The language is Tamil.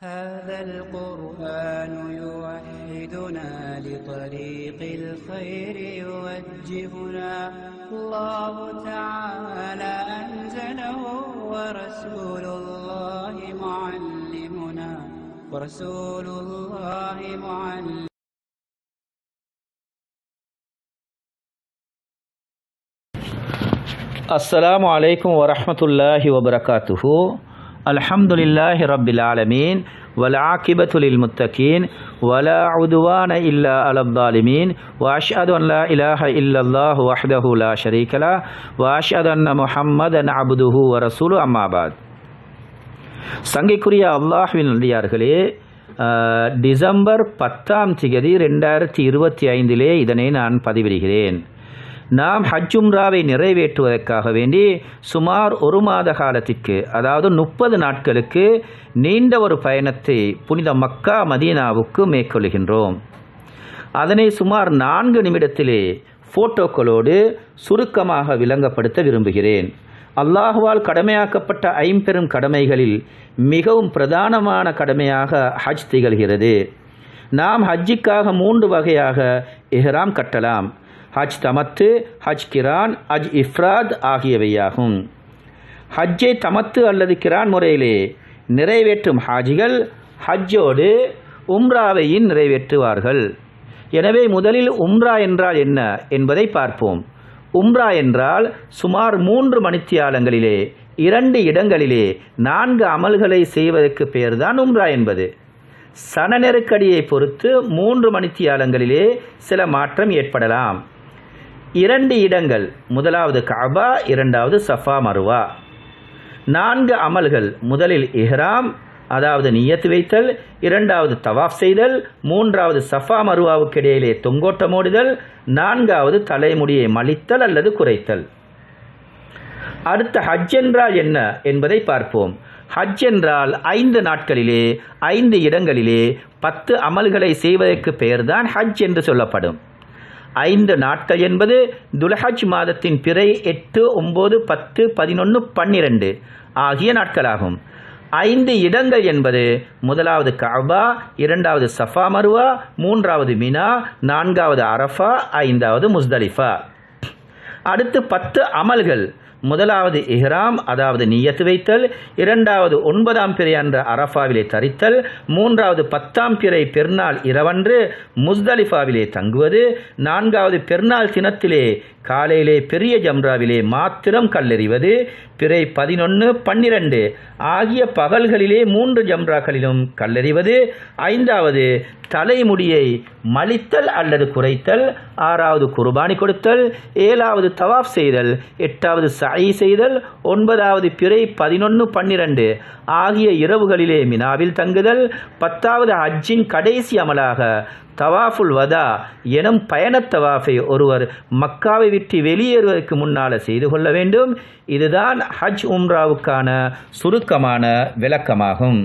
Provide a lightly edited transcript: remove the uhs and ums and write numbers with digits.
هذا القرآن يوحدنا لطريق الخير يوجهنا الله تعالى أنزله ورسول الله معلمنا السلام عليكم ورحمة الله وبركاته. الحمد لله رب العالمين والعاقبة للمتقين ولا عدوان إلا على الظالمين وأشهد أن لا إله إلا الله وحده لا شريك له وأشهد أن محمدا عبده ورسوله أما بعد. சங்கைக்குரிய அல்லாஹ்வின் நல்லடியார்களே, டிசம்பர் 10ஆம் தேதி 2025 இதனை நான் பதிவிடுகிறேன். நாம் ஹஜ் உம்ராவை நிறைவேற்றுவதற்காக வேண்டி சுமார் ஒரு மாத காலத்திற்கு, அதாவது 30 நாட்களுக்கு நீண்ட ஒரு பயணத்தை புனித மக்கா மதீனாவுக்கு மேற்கொள்கின்றோம். அதனை சுமார் 4 நிமிடத்திலே ஃபோட்டோக்களோடு சுருக்கமாக விளங்கப்படுத்த விரும்புகிறேன். அல்லாஹுவால் கடமையாக்கப்பட்ட 5 பெரும் கடமைகளில் மிகவும் பிரதானமான கடமையாக ஹஜ் திகழ்கிறது. நாம் ஹஜ்ஜிக்காக 3 வகையாக இஹ்ராம் கட்டலாம். ஹஜ் தமத்து, ஹஜ் கிரான், ஹஜ் இஃப்ராத் ஆகியவையாகும். ஹஜ்ஜை தமத்து அல்லது கிரான் முறையிலே நிறைவேற்றும் ஹாஜிகள் ஹஜ்ஜோடு உம்ராவையும் நிறைவேற்றுவார்கள். எனவே முதலில் உம்ரா என்றால் என்ன என்பதை பார்ப்போம். உம்ரா என்றால் சுமார் 3 மணித்தியாலங்களிலே 2 இடங்களிலே 4 அமல்களை செய்வதற்கு பெயர்தான் உம்ரா என்பது. சன நெருக்கடியை பொறுத்து 3 மணித்தியாலங்களிலே சில மாற்றம் ஏற்படலாம். 2 இடங்கள், முதலாவது கஅபா, இரண்டாவது சஃபா மருவா. 4 அமல்கள், முதலில் இஹ்ராம், அதாவது நியத்து வைத்தல், இரண்டாவது தவாஃப் செய்தல், மூன்றாவது சஃபா மருவாவுக்கு இடையிலே தொங்கோட்டமோடுதல், 4வது தலைமுடியை மலித்தல் அல்லது குறைத்தல். அடுத்த ஹஜ் என்றால் என்ன என்பதை பார்ப்போம். ஹஜ் என்றால் 5 நாட்களிலே 5 இடங்களிலே 10 அமல்களை செய்வதற்கு பெயர்தான் ஹஜ் என்று சொல்லப்படும். 5 நாட்கள் என்பது துல்ஹஜ் மாதத்தின் பிறை 8, 9, 10, 11, 12 ஆகிய நாட்களாகும். 5 இடங்கள் என்பது முதலாவது கஅபா, இரண்டாவது சஃபா மருவா, மூன்றாவது மினா, 4வது அரஃபா, 5வது முஸ்தலிஃபா. அடுத்து 10 அமல்கள், முதலாவது இஹ்ராம், அதாவது நியத்து வைத்தல், இரண்டாவது 9ஆம் பிறை அன்று அரஃபாவிலே தரித்தல், மூன்றாவது 10ஆம் பிறை பெருநாள் இரவன்று முஸ்தலிஃபாவிலே தங்குவது, 4வது பெருநாள் தினத்திலே காலையிலே பெரிய ஜம்ராவிலே மாத்திரம் கல்லெறிவது, பிறை 11, 12 ஆகிய பகல்களிலே 3 ஜம்ராக்களிலும் கல்லெறிவது, 5வது தலைமுடியை மலித்தல் அல்லது குறைத்தல், 6வது குர்பானி கொடுத்தல், 7வது தவாஃப் செய்தல், 8வது சஇ செய்தல், 9வது பிறை 11, 12 ஆகிய இரவுகளிலே மினாவில் தங்குதல், 10வது ஹஜ்ஜின் கடைசி அமலாக தவாஃபுல் வதா எனும் பயணத் தவாஃபை ஒருவர் மக்காவை விட்டு வெளியேறுவதற்கு முன்னால் செய்து கொள்ள வேண்டும். இதுதான் ஹஜ் உம்ராவுக்கான சுருக்கமான விளக்கமாகும்.